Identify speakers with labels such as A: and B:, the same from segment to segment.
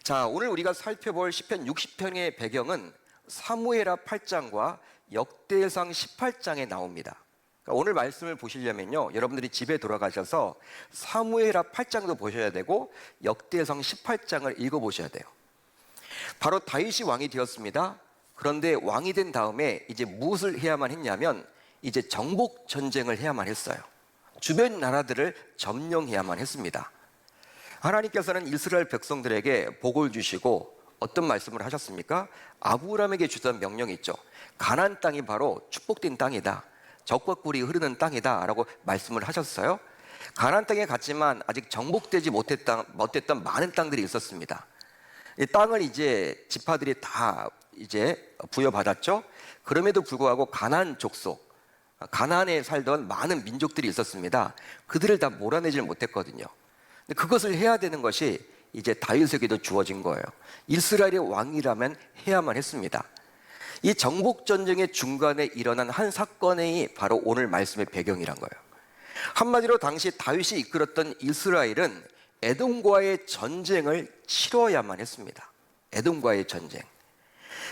A: 자, 오늘 우리가 살펴볼 시편 60편의 배경은 사무엘하 8장과 역대상 18장에 나옵니다. 그러니까 오늘 말씀을 보시려면요, 여러분들이 집에 돌아가셔서 사무엘하 8장도 보셔야 되고 역대상 18장을 읽어보셔야 돼요. 바로 다윗이 왕이 되었습니다. 그런데 왕이 된 다음에 이제 무엇을 해야만 했냐면 이제 정복 전쟁을 해야만 했어요. 주변 나라들을 점령해야만 했습니다. 하나님께서는 이스라엘 백성들에게 복을 주시고 어떤 말씀을 하셨습니까? 아브라함에게 주던 명령이 있죠. 가나안 땅이 바로 축복된 땅이다, 적과 꿀이 흐르는 땅이다 라고 말씀을 하셨어요. 가나안 땅에 갔지만 아직 정복되지 못했던 많은 땅들이 있었습니다. 이 땅을 이제 지파들이 다 이제 부여받았죠. 그럼에도 불구하고 가나안 족속, 가나안에 살던 많은 민족들이 있었습니다. 그들을 다 몰아내질 못했거든요. 근데 그것을 해야 되는 것이 이제 다윗에게도 주어진 거예요. 이스라엘의 왕이라면 해야만 했습니다. 이 정복 전쟁의 중간에 일어난 한 사건이 바로 오늘 말씀의 배경이란 거예요. 한마디로 당시 다윗이 이끌었던 이스라엘은 에돔과의 전쟁을 치러야만 했습니다. 에돔과의 전쟁.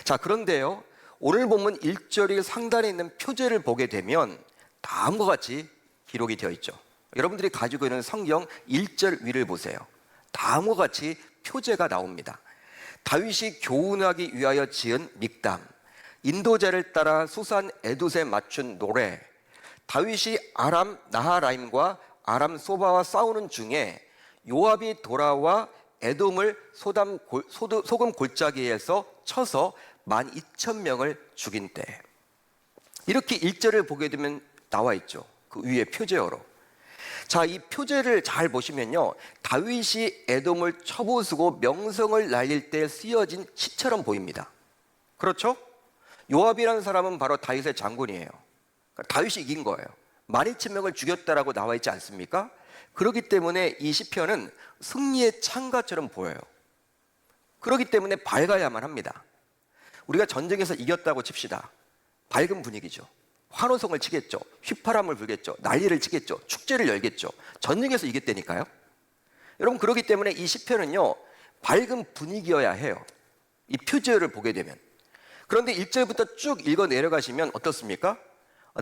A: 자, 그런데요, 오늘 본문 1절이 상단에 있는 표제를 보게 되면 다음과 같이 기록이 되어 있죠. 여러분들이 가지고 있는 성경 1절 위를 보세요. 다음과 같이 표제가 나옵니다. 다윗이 교훈하기 위하여 지은 믹담, 인도자를 따라 수산 에둣에 맞춘 노래, 다윗이 아람 나하라임과 아람 소바와 싸우는 중에 요압이 돌아와 에돔을 소금 골짜기에서 쳐서 12,000명을 죽인 때, 이렇게 1절을 보게 되면 나와 있죠. 그 위에 표제어로. 자, 이 표제를 잘 보시면요, 다윗이 에돔을 쳐부수고 명성을 날릴 때 쓰여진 시처럼 보입니다. 그렇죠? 요압이라는 사람은 바로 다윗의 장군이에요. 그러니까 다윗이 이긴 거예요. 12,000명을 죽였다라고 나와 있지 않습니까? 그렇기 때문에 이 시편은 승리의 창가처럼 보여요. 그렇기 때문에 밝아야만 합니다. 우리가 전쟁에서 이겼다고 칩시다. 밝은 분위기죠. 환호성을 치겠죠. 휘파람을 불겠죠. 난리를 치겠죠. 축제를 열겠죠. 전쟁에서 이겼다니까요. 여러분, 그렇기 때문에 이 시편은요, 밝은 분위기여야 해요. 이 표제를 보게 되면. 그런데 1절부터 쭉 읽어 내려가시면 어떻습니까?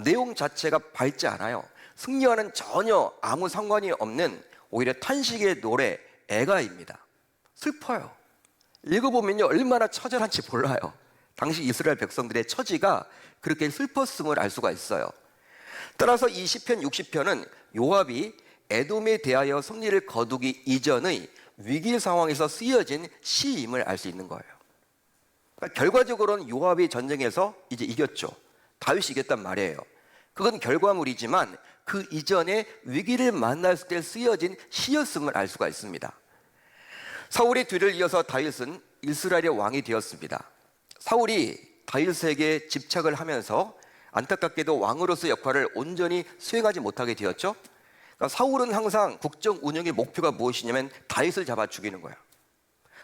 A: 내용 자체가 밝지 않아요. 승리와는 전혀 아무 상관이 없는 오히려 탄식의 노래, 애가입니다. 슬퍼요. 읽어보면요, 얼마나 처절한지 몰라요. 당시 이스라엘 백성들의 처지가 그렇게 슬펐음을 알 수가 있어요. 따라서 이 시편 60편은 요압이 에돔에 대하여 승리를 거두기 이전의 위기 상황에서 쓰여진 시임을 알 수 있는 거예요. 그러니까 결과적으로는 요압이 전쟁에서 이제 이겼죠. 다윗이 이겼단 말이에요. 그건 결과물이지만 그 이전에 위기를 만났을 때 쓰여진 시였음을 알 수가 있습니다. 사울의 뒤를 이어서 다윗은 이스라엘의 왕이 되었습니다. 사울이 다윗에게 집착을 하면서 안타깝게도 왕으로서의 역할을 온전히 수행하지 못하게 되었죠. 그러니까 사울은 항상 국정 운영의 목표가 무엇이냐면 다윗을 잡아 죽이는 거예요.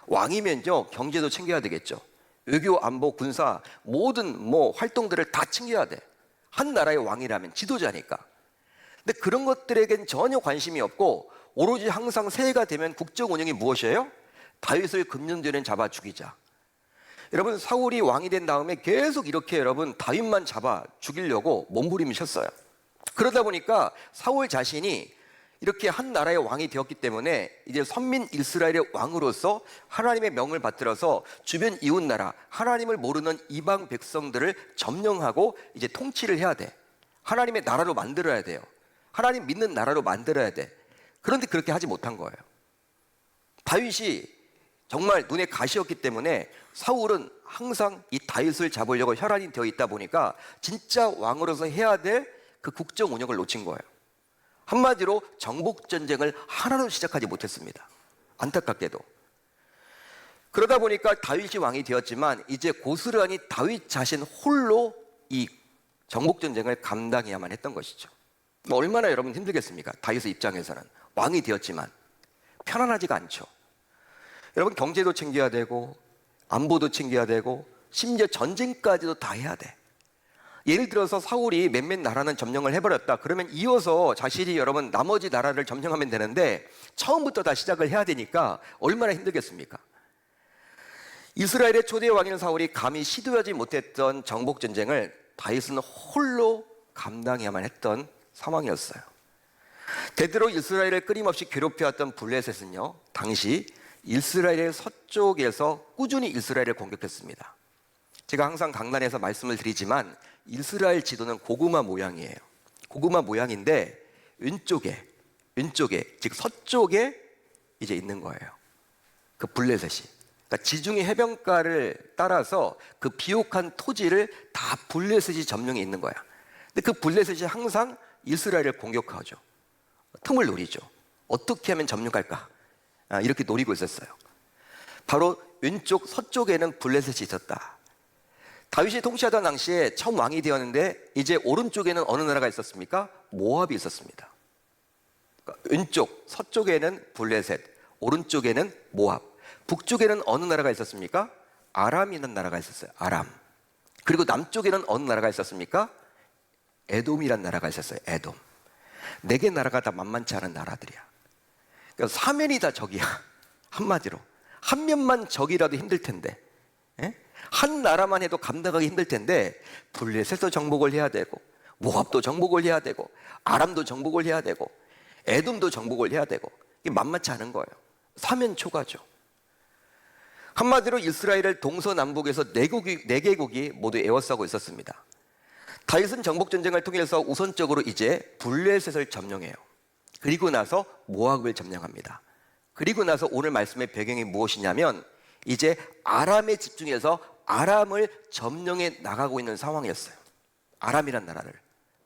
A: 왕이면요, 경제도 챙겨야 되겠죠. 외교, 안보, 군사 모든 활동들을 다 챙겨야 돼. 한 나라의 왕이라면 지도자니까. 근데 그런 것들에겐 전혀 관심이 없고 오로지 항상 새해가 되면 국정 운영이 무엇이에요? 다윗을 금년전에 잡아 죽이자. 여러분, 사울이 왕이 된 다음에 계속 이렇게 여러분 다윗만 잡아 죽이려고 몸부림이셨어요. 그러다 보니까 사울 자신이 이렇게 한 나라의 왕이 되었기 때문에 이제 선민 이스라엘의 왕으로서 하나님의 명을 받들어서 주변 이웃 나라, 하나님을 모르는 이방 백성들을 점령하고 이제 통치를 해야 돼. 하나님의 나라로 만들어야 돼요. 하나님 믿는 나라로 만들어야 돼. 그런데 그렇게 하지 못한 거예요. 다윗이 정말 눈에 가시였기 때문에 사울은 항상 이 다윗을 잡으려고 혈안이 되어 있다 보니까 진짜 왕으로서 해야 될 그 국정 운영을 놓친 거예요. 한마디로 정복 전쟁을 하나도 시작하지 못했습니다. 안타깝게도. 그러다 보니까 다윗이 왕이 되었지만 이제 고스란히 다윗 자신 홀로 이 정복 전쟁을 감당해야만 했던 것이죠. 얼마나 여러분 힘들겠습니까? 다윗의 입장에서는 왕이 되었지만 편안하지가 않죠. 여러분, 경제도 챙겨야 되고 안보도 챙겨야 되고 심지어 전쟁까지도 다 해야 돼. 예를 들어서 사울이 몇몇 나라는 점령을 해버렸다. 그러면 이어서 자신이 여러분 나머지 나라를 점령하면 되는데 처음부터 다 시작을 해야 되니까 얼마나 힘들겠습니까? 이스라엘의 초대 왕인 사울이 감히 시도하지 못했던 정복 전쟁을 다윗은 홀로 감당해야만 했던 상황이었어요. 대대로 이스라엘을 끊임없이 괴롭혀왔던 블레셋은요, 당시 이스라엘의 서쪽에서 꾸준히 이스라엘을 공격했습니다. 제가 항상 강단에서 말씀을 드리지만 이스라엘 지도는 고구마 모양이에요. 고구마 모양인데 왼쪽에 즉 서쪽에 이제 있는 거예요. 그 블레셋이. 그러니까 지중해 해변가를 따라서 그 비옥한 토지를 다 블레셋이 점령해 있는 거야. 근데 그 블레셋이 항상 이스라엘을 공격하죠. 틈을 노리죠. 어떻게 하면 점령할까? 이렇게 노리고 있었어요. 바로 왼쪽 서쪽에는 블레셋이 있었다. 다윗이 통치하던 당시에 처음 왕이 되었는데 이제 오른쪽에는 어느 나라가 있었습니까? 모압이 있었습니다. 그러니까 왼쪽 서쪽에는 블레셋, 오른쪽에는 모압, 북쪽에는 어느 나라가 있었습니까? 아람이라는 나라가 있었어요. 아람. 그리고 남쪽에는 어느 나라가 있었습니까? 에돔이라는 나라가 있었어요. 에돔. 4개 나라가 다 만만치 않은 나라들이야. 그러니까 사면이 다 적이야. 한마디로 한 면만 적이라도 힘들 텐데, 한 나라만 해도 감당하기 힘들 텐데 블레셋도 정복을 해야 되고 모압도 정복을 해야 되고 아람도 정복을 해야 되고 에돔도 정복을 해야 되고, 이게 만만치 않은 거예요. 사면 초가죠. 한마디로 이스라엘을 동서남북에서 4개국이 모두 에워싸고 있었습니다. 다윗은 정복 전쟁을 통해서 우선적으로 이제 블레셋을 점령해요. 그리고 나서 모압을 점령합니다. 그리고 나서 오늘 말씀의 배경이 무엇이냐면 이제 아람에 집중해서 아람을 점령해 나가고 있는 상황이었어요. 아람이란 나라를,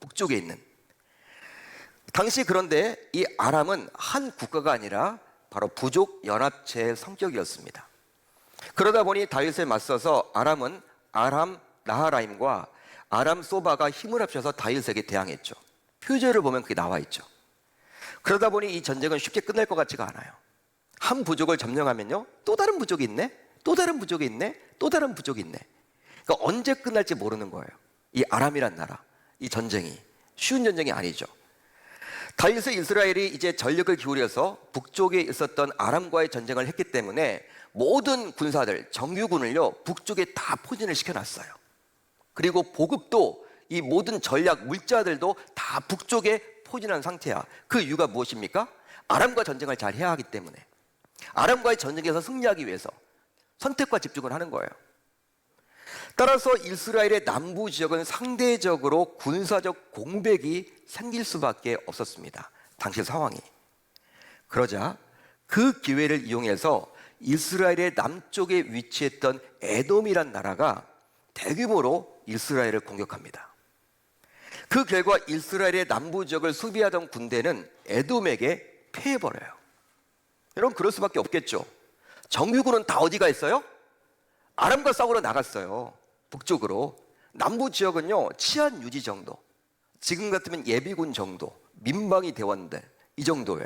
A: 북쪽에 있는. 당시 그런데 이 아람은 한 국가가 아니라 바로 부족 연합체의 성격이었습니다. 그러다 보니 다윗에 맞서서 아람은 아람 나하라임과 아람 소바가 힘을 합쳐서 다윗에게 대항했죠. 표제를 보면 그게 나와 있죠. 그러다 보니 이 전쟁은 쉽게 끝날 것 같지가 않아요. 한 부족을 점령하면요, 또 다른 부족이 있네, 또 다른 부족이 있네, 또 다른 부족이 있네. 그러니까 언제 끝날지 모르는 거예요. 이 아람이란 나라, 이 전쟁이 쉬운 전쟁이 아니죠. 다윗의 이스라엘이 이제 전력을 기울여서 북쪽에 있었던 아람과의 전쟁을 했기 때문에 모든 군사들, 정규군을요, 북쪽에 다 포진을 시켜놨어요. 그리고 보급도, 이 모든 전략 물자들도 다 북쪽에 포진한 상태야. 그 이유가 무엇입니까? 아람과 전쟁을 잘 해야 하기 때문에. 아람과의 전쟁에서 승리하기 위해서 선택과 집중을 하는 거예요. 따라서 이스라엘의 남부 지역은 상대적으로 군사적 공백이 생길 수밖에 없었습니다. 당시 상황이. 그러자 그 기회를 이용해서 이스라엘의 남쪽에 위치했던 에돔이란 나라가 대규모로 이스라엘을 공격합니다. 그 결과 이스라엘의 남부 지역을 수비하던 군대는 에돔에게 패해버려요. 여러분, 그럴 수밖에 없겠죠. 정규군은 다 어디가 있어요? 아람과 싸우러 나갔어요. 북쪽으로. 남부 지역은요, 치안 유지 정도, 지금 같으면 예비군 정도, 민방위 대원들, 이 정도예요.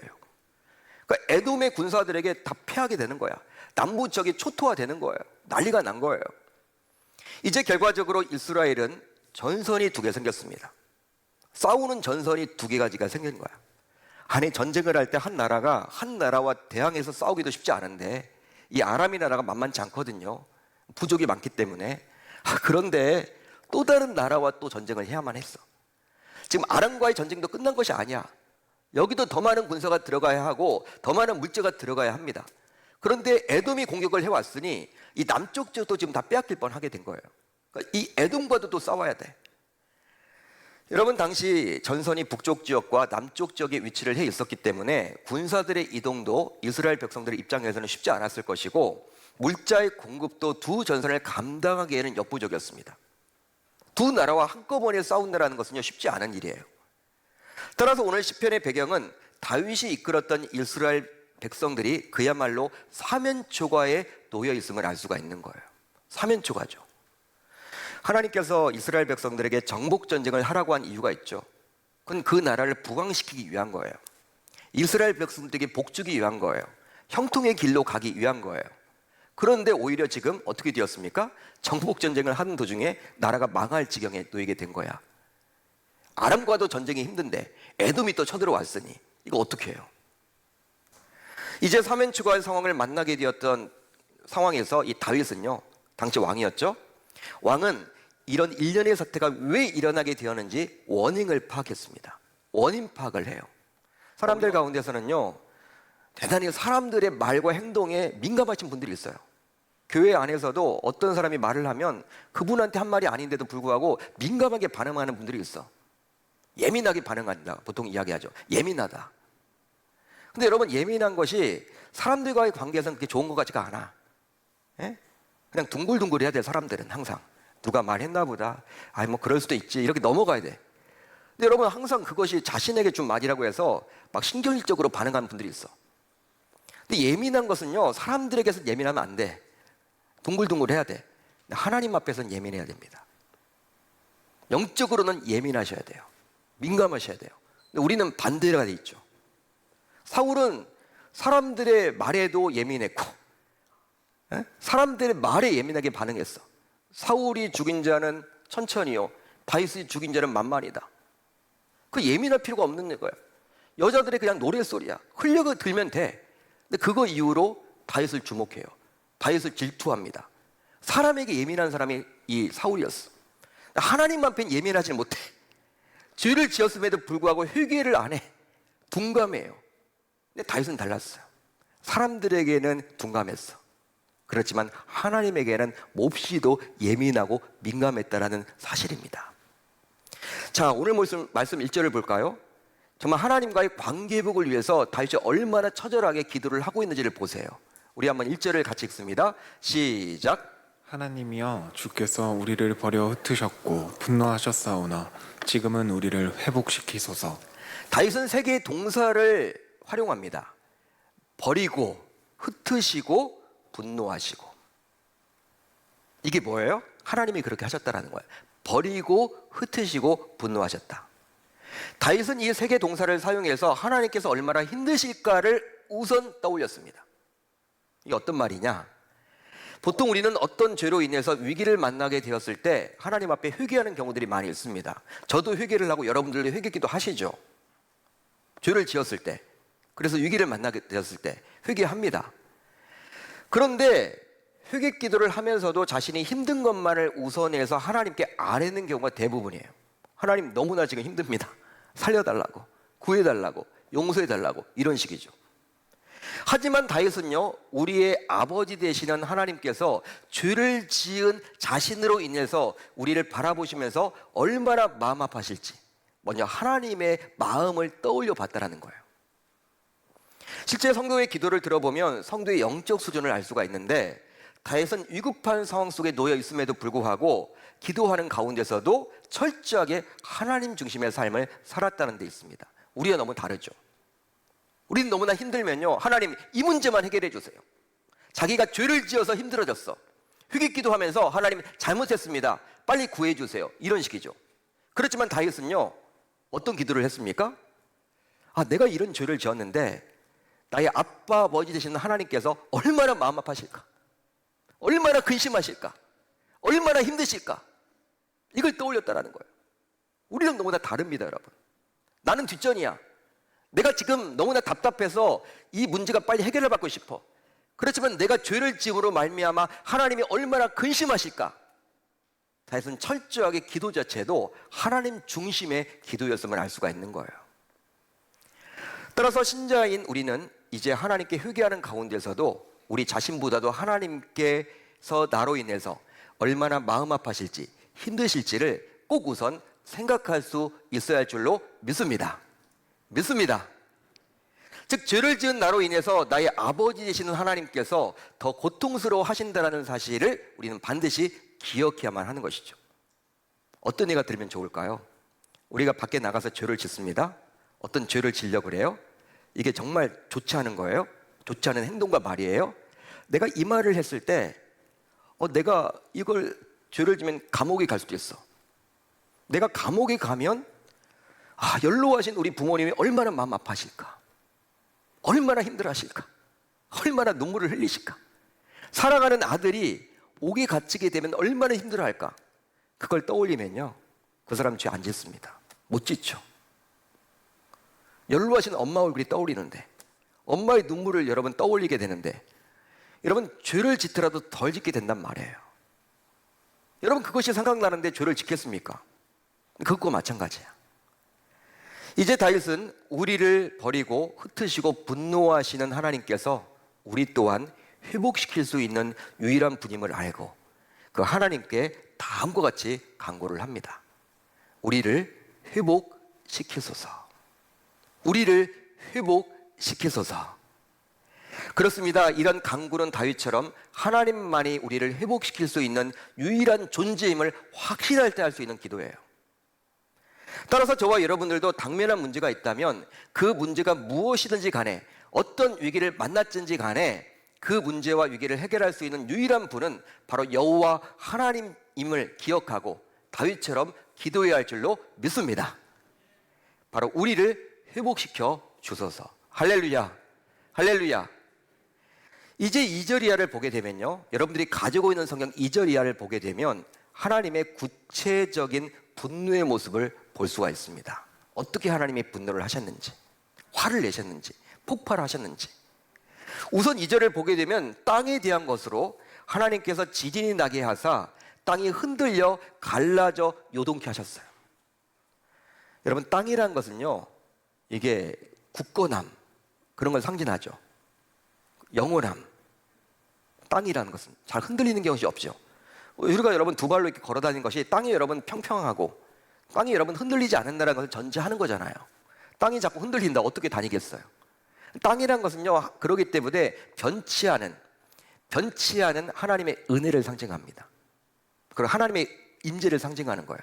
A: 그러니까 에돔의 군사들에게 다 패하게 되는 거야. 남부 지역이 초토화되는 거예요. 난리가 난 거예요. 이제 결과적으로 이스라엘은 전선이 2개 생겼습니다. 싸우는 전선이 2개가 생긴 거야. 아니, 전쟁을 할 때 한 나라가 한 나라와 대항해서 싸우기도 쉽지 않은데 이 아람이 나라가 만만치 않거든요. 부족이 많기 때문에. 그런데 또 다른 나라와 또 전쟁을 해야만 했어. 지금 아람과의 전쟁도 끝난 것이 아니야. 여기도 더 많은 군사가 들어가야 하고 더 많은 물자가 들어가야 합니다. 그런데 에돔이 공격을 해왔으니 이 남쪽 지역도 지금 다 빼앗길 뻔하게 된 거예요. 그러니까 이 에돔과도 또 싸워야 돼. 여러분, 당시 전선이 북쪽 지역과 남쪽 지역에 위치를 해 있었기 때문에 군사들의 이동도 이스라엘 백성들의 입장에서는 쉽지 않았을 것이고 물자의 공급도 두 전선을 감당하기에는 역부족이었습니다. 두 나라와 한꺼번에 싸운다는 것은요, 쉽지 않은 일이에요. 따라서 오늘 시편의 배경은 다윗이 이끌었던 이스라엘 백성들이 그야말로 사면초가에 놓여 있음을 알 수가 있는 거예요. 사면초가죠. 하나님께서 이스라엘 백성들에게 정복 전쟁을 하라고 한 이유가 있죠. 그건 그 나라를 부강시키기 위한 거예요. 이스라엘 백성들에게 복주기 위한 거예요. 형통의 길로 가기 위한 거예요. 그런데 오히려 지금 어떻게 되었습니까? 정복 전쟁을 하는 도중에 나라가 망할 지경에 놓이게 된 거야. 아람과도 전쟁이 힘든데 에돔이 또 쳐들어왔으니 이거 어떻게 해요? 이제 사면초가의 상황을 만나게 되었던 상황에서 이 다윗은요, 당시 왕이었죠. 왕은 이런 일련의 사태가 왜 일어나게 되었는지 원인을 파악했습니다. 원인 파악을 해요. 사람들 가운데서는요, 대단히 사람들의 말과 행동에 민감하신 분들이 있어요. 교회 안에서도 어떤 사람이 말을 하면 그분한테 한 말이 아닌데도 불구하고 민감하게 반응하는 분들이 있어. 예민하게 반응한다, 보통 이야기하죠. 예민하다. 근데 여러분, 예민한 것이 사람들과의 관계에서는 그렇게 좋은 것 같지가 않아. 예? 그냥 둥글둥글해야 돼. 사람들은 항상 누가 말했나 보다, 아이 뭐 그럴 수도 있지, 이렇게 넘어가야 돼. 근데 여러분, 항상 그것이 자신에게 준 말이라고 해서 막 신경질적으로 반응하는 분들이 있어. 근데 예민한 것은요, 사람들에게서 예민하면 안 돼. 둥글둥글해야 돼. 하나님 앞에서는 예민해야 됩니다. 영적으로는 예민하셔야 돼요. 민감하셔야 돼요. 근데 우리는 반대가 돼 있죠. 사울은 사람들의 말에도 예민했고, 사람들의 말에 예민하게 반응했어. 사울이 죽인 자는 천천히요, 다윗이 죽인 자는 만만이다. 그 예민할 필요가 없는 거예요. 여자들의 그냥 노랫소리야. 흘려가 들면 돼. 근데 그거 이후로 다윗을 주목해요. 다윗을 질투합니다. 사람에게 예민한 사람이 이 사울이었어. 하나님 앞엔 예민하지 못해. 죄를 지었음에도 불구하고 회개를 안 해. 둔감해요. 근데 다윗은 달랐어요. 사람들에게는 둔감했어. 그렇지만 하나님에게는 몹시도 예민하고 민감했다라는 사실입니다. 자, 오늘 말씀 1절을 볼까요? 정말 하나님과의 관계 회복을 위해서 다윗이 얼마나 처절하게 기도를 하고 있는지를 보세요. 우리 한번 1절을 같이 읽습니다. 시작.
B: 하나님이여, 주께서 우리를 버려 흩으셨고 분노하셨사오나 지금은 우리를 회복시키소서.
A: 다윗은 세 개의 동사를 활용합니다. 버리고, 흩으시고, 분노하시고. 이게 뭐예요? 하나님이 그렇게 하셨다라는 거예요. 버리고, 흩으시고, 분노하셨다. 다윗은 이 세 개 동사를 사용해서 하나님께서 얼마나 힘드실까를 우선 떠올렸습니다. 이게 어떤 말이냐? 보통 우리는 어떤 죄로 인해서 위기를 만나게 되었을 때 하나님 앞에 회개하는 경우들이 많이 있습니다. 저도 회개를 하고 여러분들도 회개기도 하시죠. 죄를 지었을 때, 그래서 위기를 만나게 되었을 때 회개합니다. 그런데 회개 기도를 하면서도 자신이 힘든 것만을 우선해서 하나님께 아뢰는 경우가 대부분이에요. 하나님, 너무나 지금 힘듭니다. 살려달라고, 구해달라고, 용서해달라고, 이런 식이죠. 하지만 다윗은요, 우리의 아버지 되시는 하나님께서 죄를 지은 자신으로 인해서 우리를 바라보시면서 얼마나 마음 아파하실지 먼저 하나님의 마음을 떠올려 봤다라는 거예요. 실제 성도의 기도를 들어보면 성도의 영적 수준을 알 수가 있는데, 다윗은 위급한 상황 속에 놓여 있음에도 불구하고 기도하는 가운데서도 철저하게 하나님 중심의 삶을 살았다는 데 있습니다. 우리와 너무 다르죠. 우리는 너무나 힘들면요, 하나님 이 문제만 해결해 주세요. 자기가 죄를 지어서 힘들어졌어. 회개 기도하면서 하나님 잘못했습니다, 빨리 구해 주세요, 이런 식이죠. 그렇지만 다윗은요, 어떤 기도를 했습니까? 아, 내가 이런 죄를 지었는데 나의 아빠 아버지 되시는 하나님께서 얼마나 마음 아파하실까, 얼마나 근심하실까, 얼마나 힘드실까, 이걸 떠올렸다라는 거예요. 우리는 너무나 다릅니다, 여러분. 나는 뒷전이야. 내가 지금 너무나 답답해서 이 문제가 빨리 해결을 받고 싶어. 그렇지만 내가 죄를 지음으로 말미암아 하나님이 얼마나 근심하실까. 다윗은 철저하게 기도 자체도 하나님 중심의 기도였음을 알 수가 있는 거예요. 따라서 신자인 우리는 이제 하나님께 회개하는 가운데서도 우리 자신보다도 하나님께서 나로 인해서 얼마나 마음 아파하실지, 힘드실지를 꼭 우선 생각할 수 있어야 할 줄로 믿습니다. 즉, 죄를 지은 나로 인해서 나의 아버지 되시는 하나님께서 더 고통스러워 하신다는 사실을 우리는 반드시 기억해야만 하는 것이죠. 어떤 예가 들으면 좋을까요? 우리가 밖에 나가서 죄를 짓습니다. 어떤 죄를 지려고 그래요? 이게 정말 좋지 않은 거예요? 좋지 않은 행동과 말이에요? 내가 이 말을 했을 때 내가 이걸 죄를 지면 감옥에 갈 수도 있어. 내가 감옥에 가면 연로하신 우리 부모님이 얼마나 마음 아파하실까, 얼마나 힘들어하실까, 얼마나 눈물을 흘리실까, 사랑하는 아들이 옥에 갇히게 되면 얼마나 힘들어할까. 그걸 떠올리면요, 그 사람 죄 안 짓습니다. 못 짓죠. 연로하신 엄마 얼굴이 떠올리는데, 엄마의 눈물을 여러분 떠올리게 되는데, 여러분 죄를 짓더라도 덜 짓게 된단 말이에요. 여러분 그것이 생각나는데 죄를 짓겠습니까? 그것과 마찬가지야. 이제 다윗은 우리를 버리고 흩으시고 분노하시는 하나님께서 우리 또한 회복시킬 수 있는 유일한 분임을 알고 그 하나님께 다음과 같이 간구를 합니다. 우리를 회복시키소서. 우리를 회복시키소서. 그렇습니다. 이런 간구는 다윗처럼 하나님만이 우리를 회복시킬 수 있는 유일한 존재임을 확신할 때 할 수 있는 기도예요. 따라서 저와 여러분들도 당면한 문제가 있다면 그 문제가 무엇이든지 간에 어떤 위기를 만났든지 간에 그 문제와 위기를 해결할 수 있는 유일한 분은 바로 여호와 하나님임을 기억하고 다윗처럼 기도해야 할 줄로 믿습니다. 바로 우리를 회복시켜 주소서. 할렐루야, 할렐루야. 이제 2절 이하를 보게 되면요, 여러분들이 가지고 있는 성경 2절 이하를 보게 되면 하나님의 구체적인 분노의 모습을 볼 수가 있습니다. 어떻게 하나님이 분노를 하셨는지, 화를 내셨는지, 폭발하셨는지. 우선 2절을 보게 되면 땅에 대한 것으로 하나님께서 지진이 나게 하사 땅이 흔들려 갈라져 요동케 하셨어요. 여러분 땅이라는 것은요, 이게 굳건함, 그런 걸 상징하죠. 영원함. 땅이라는 것은 잘 흔들리는 것이 없죠. 우리가 여러분 두 발로 이렇게 걸어 다니는 것이 땅이 여러분 평평하고 땅이 여러분 흔들리지 않는다는 것을 전제하는 거잖아요. 땅이 자꾸 흔들린다 어떻게 다니겠어요? 땅이라는 것은요, 그러기 때문에 변치 않은 하나님의 은혜를 상징합니다. 그리고 하나님의 임재를 상징하는 거예요.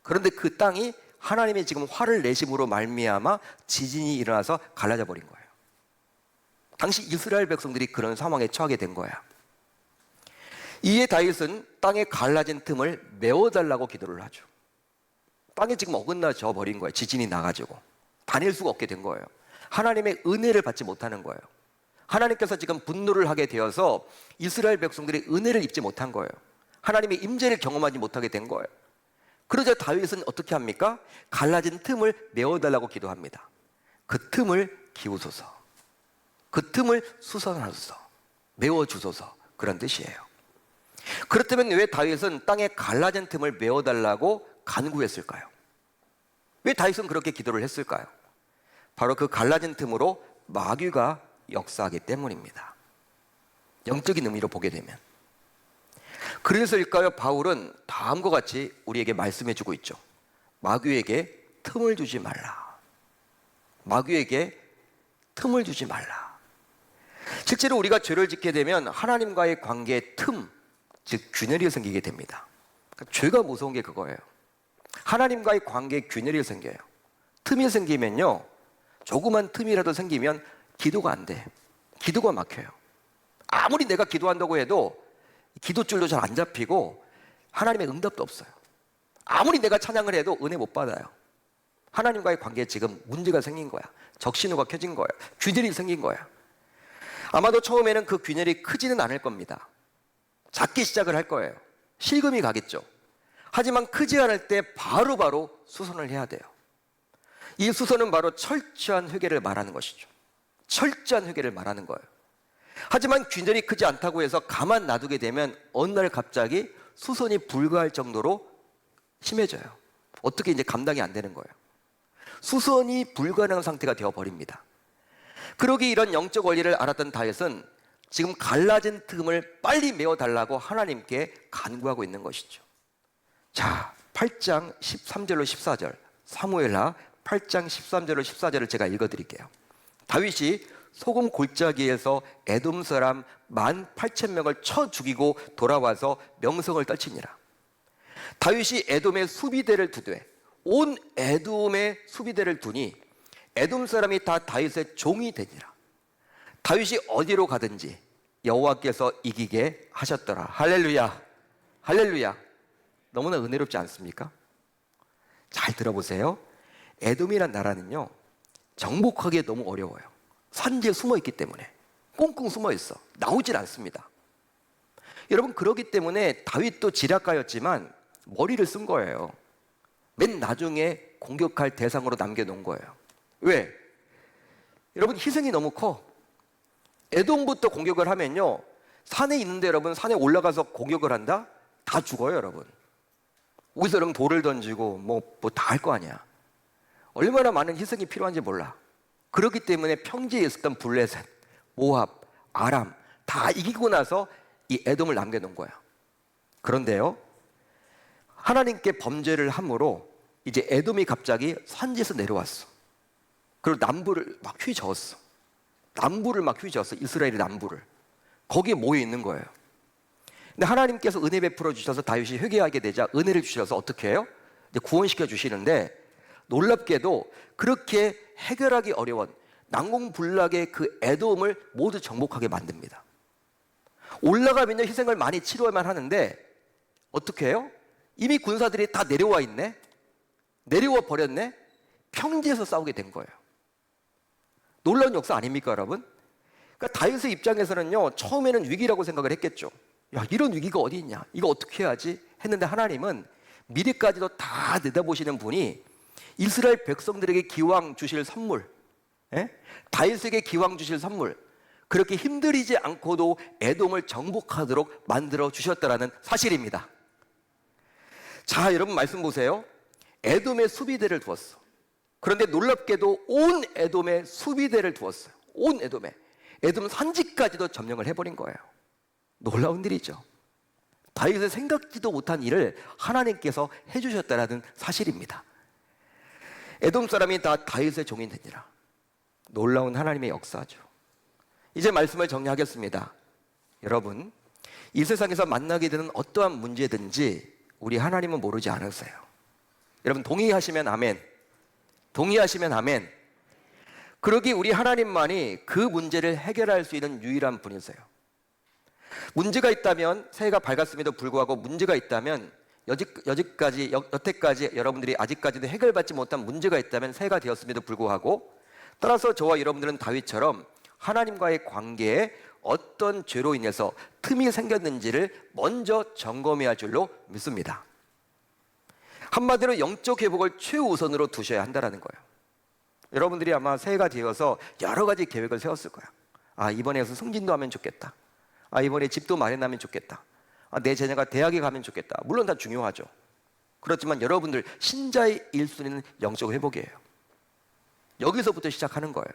A: 그런데 그 땅이 하나님이 지금 화를 내심으로 말미암아 지진이 일어나서 갈라져 버린 거예요. 당시 이스라엘 백성들이 그런 상황에 처하게 된 거야. 이에 다윗은 땅에 갈라진 틈을 메워달라고 기도를 하죠. 땅이 지금 어긋나져 버린 거예요. 지진이 나가지고 다닐 수가 없게 된 거예요. 하나님의 은혜를 받지 못하는 거예요. 하나님께서 지금 분노를 하게 되어서 이스라엘 백성들이 은혜를 입지 못한 거예요. 하나님의 임재를 경험하지 못하게 된 거예요. 그러자 다윗은 어떻게 합니까? 갈라진 틈을 메워달라고 기도합니다. 그 틈을 기우소서. 그 틈을 수선하소서. 메워주소서. 그런 뜻이에요. 그렇다면 왜 다윗은 땅에 갈라진 틈을 메워달라고 간구했을까요? 왜 다윗은 그렇게 기도를 했을까요? 바로 그 갈라진 틈으로 마귀가 역사하기 때문입니다. 영적인 의미로 보게 되면. 그래서일까요? 바울은 다음과 같이 우리에게 말씀해 주고 있죠. 마귀에게 틈을 주지 말라. 마귀에게 틈을 주지 말라. 실제로 우리가 죄를 짓게 되면 하나님과의 관계에 틈, 즉 균열이 생기게 됩니다. 그러니까 죄가 무서운 게 그거예요. 하나님과의 관계에 균열이 생겨요. 틈이 생기면요, 조그만 틈이라도 생기면 기도가 안 돼. 기도가 막혀요. 아무리 내가 기도한다고 해도 기도줄도 잘 안 잡히고 하나님의 응답도 없어요. 아무리 내가 찬양을 해도 은혜 못 받아요. 하나님과의 관계에 지금 문제가 생긴 거야. 적신호가 켜진 거야. 균열이 생긴 거야. 아마도 처음에는 그 균열이 크지는 않을 겁니다. 작게 시작을 할 거예요. 실금이 가겠죠. 하지만 크지 않을 때 바로바로 수선을 해야 돼요. 이 수선은 바로 철저한 회개를 말하는 것이죠. 철저한 회개를 말하는 거예요. 하지만 균열이 크지 않다고 해서 가만 놔두게 되면 어느 날 갑자기 수선이 불가할 정도로 심해져요. 어떻게 이제 감당이 안 되는 거예요. 수선이 불가능한 상태가 되어버립니다. 그러기 이런 영적 원리를 알았던 다윗은 지금 갈라진 틈을 빨리 메워달라고 하나님께 간구하고 있는 것이죠. 자, 8장 13절로 14절, 사무엘하 8장 13절로 14절을 제가 읽어드릴게요. 다윗이 소금 골짜기에서 에돔 사람 18,000명을 쳐 죽이고 돌아와서 명성을 떨치니라. 다윗이 에돔의 수비대를 두되 온 에돔의 수비대를 두니 에돔 사람이 다 다윗의 종이 되니라. 다윗이 어디로 가든지 여호와께서 이기게 하셨더라. 할렐루야, 할렐루야. 너무나 은혜롭지 않습니까? 잘 들어보세요. 에돔이란 나라는요, 정복하기 너무 어려워요. 산지에 숨어 있기 때문에 꽁꽁 숨어 있어. 나오질 않습니다. 여러분, 그렇기 때문에 다윗도 지략가였지만 머리를 쓴 거예요. 맨 나중에 공격할 대상으로 남겨놓은 거예요. 왜? 여러분, 희생이 너무 커. 에돔부터 공격을 하면요, 산에 있는데 여러분, 산에 올라가서 공격을 한다? 다 죽어요, 여러분. 거기서 여러분 돌을 던지고 뭐 다 할 거 아니야. 얼마나 많은 희생이 필요한지 몰라. 그렇기 때문에 평지에 있었던 블레셋, 모압, 아람 다 이기고 나서 이 에돔을 남겨놓은 거야. 그런데요, 하나님께 범죄를 함으로 이제 에돔이 갑자기 산지에서 내려왔어. 그리고 남부를 막 휘저었어. 남부를 막 휘저었어. 이스라엘의 남부를. 거기에 모여 있는 거예요. 근데 하나님께서 은혜 베풀어 주셔서 다윗이 회개하게 되자 은혜를 주셔서 어떻게 해요? 이제 구원시켜 주시는데, 놀랍게도 그렇게 해결하기 어려운 난공불락의 그 에돔을 모두 정복하게 만듭니다. 올라가면요, 희생을 많이 치러야만 하는데 어떻게 해요? 이미 군사들이 다 내려와 있네. 내려와 버렸네. 평지에서 싸우게 된 거예요. 놀라운 역사 아닙니까, 여러분? 그러니까 다윗의 입장에서는요, 처음에는 위기라고 생각을 했겠죠. 야, 이런 위기가 어디 있냐? 이거 어떻게 해야지? 했는데 하나님은 미래까지도 다 내다보시는 분이 이스라엘 백성들에게 기왕 주실 선물, 다윗에게 기왕 주실 선물, 그렇게 힘들이지 않고도 에돔을 정복하도록 만들어 주셨다라는 사실입니다. 자, 여러분 말씀 보세요. 에돔의 수비대를 두었어. 그런데 놀랍게도 온 에돔에 수비대를 두었어요. 온 에돔에. 에돔 산지까지도 점령을 해버린 거예요. 놀라운 일이죠. 다윗이 생각지도 못한 일을 하나님께서 해주셨다라는 사실입니다. 에돔 사람이 다 다윗의 종이 되니라. 놀라운 하나님의 역사죠. 이제 말씀을 정리하겠습니다. 여러분, 이 세상에서 만나게 되는 어떠한 문제든지 우리 하나님은 모르지 않으세요. 여러분 동의하시면 아멘. 동의하시면 아멘. 그러기 우리 하나님만이 그 문제를 해결할 수 있는 유일한 분이세요. 문제가 있다면, 새해가 밝았음에도 불구하고 문제가 있다면, 여태까지 여러분들이 아직까지도 해결받지 못한 문제가 있다면, 새해가 되었음에도 불구하고 따라서 저와 여러분들은 다윗처럼 하나님과의 관계에 어떤 죄로 인해서 틈이 생겼는지를 먼저 점검해야 할 줄로 믿습니다. 한마디로 영적 회복을 최우선으로 두셔야 한다는 거예요. 여러분들이 아마 새해가 되어서 여러 가지 계획을 세웠을 거야. 아, 이번에 가서 승진도 하면 좋겠다. 아, 이번에 집도 마련하면 좋겠다. 아, 내 자녀가 대학에 가면 좋겠다. 물론 다 중요하죠. 그렇지만 여러분들 신자의 1순위는 영적 회복이에요. 여기서부터 시작하는 거예요.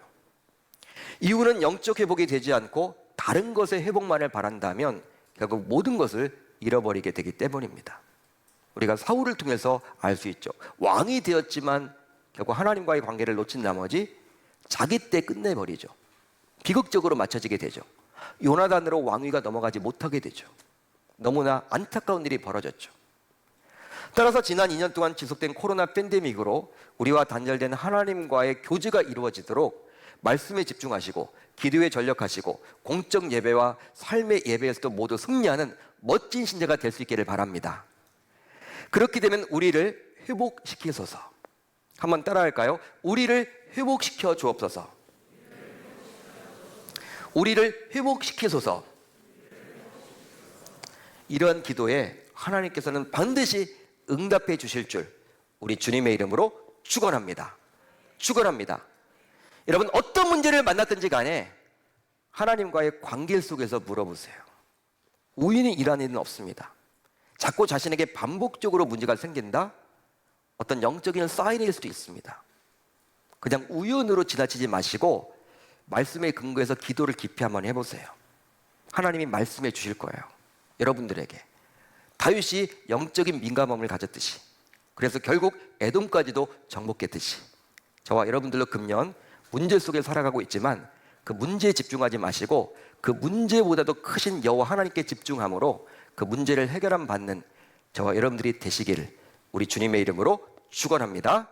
A: 이유는 영적 회복이 되지 않고 다른 것의 회복만을 바란다면 결국 모든 것을 잃어버리게 되기 때문입니다. 우리가 사울을 통해서 알 수 있죠. 왕이 되었지만 결국 하나님과의 관계를 놓친 나머지 자기 때 끝내버리죠. 비극적으로 맞춰지게 되죠. 요나단으로 왕위가 넘어가지 못하게 되죠. 너무나 안타까운 일이 벌어졌죠. 따라서 지난 2년 동안 지속된 코로나 팬데믹으로 우리와 단절된 하나님과의 교제가 이루어지도록 말씀에 집중하시고 기도에 전력하시고 공적 예배와 삶의 예배에서도 모두 승리하는 멋진 신자가 될 수 있기를 바랍니다. 그렇게 되면 우리를 회복시키소서. 한번 따라할까요? 우리를 회복시켜 주옵소서. 우리를 회복시키소서. 이러한 기도에 하나님께서는 반드시 응답해 주실 줄 우리 주님의 이름으로 축원합니다. 축원합니다. 여러분 어떤 문제를 만났든지 간에 하나님과의 관계 속에서 물어보세요. 우연히 일하는 일은 없습니다. 자꾸 자신에게 반복적으로 문제가 생긴다? 어떤 영적인 사인일 수도 있습니다. 그냥 우연으로 지나치지 마시고 말씀에 근거해서 기도를 깊이 한번 해보세요. 하나님이 말씀해 주실 거예요. 여러분들에게. 다윗이 영적인 민감함을 가졌듯이, 그래서 결국 에돔까지도 정복했듯이 저와 여러분들도 금년 문제 속에 살아가고 있지만 그 문제에 집중하지 마시고 그 문제보다도 크신 여호와 하나님께 집중함으로 그 문제를 해결함 받는 저와 여러분들이 되시기를 우리 주님의 이름으로 축원합니다.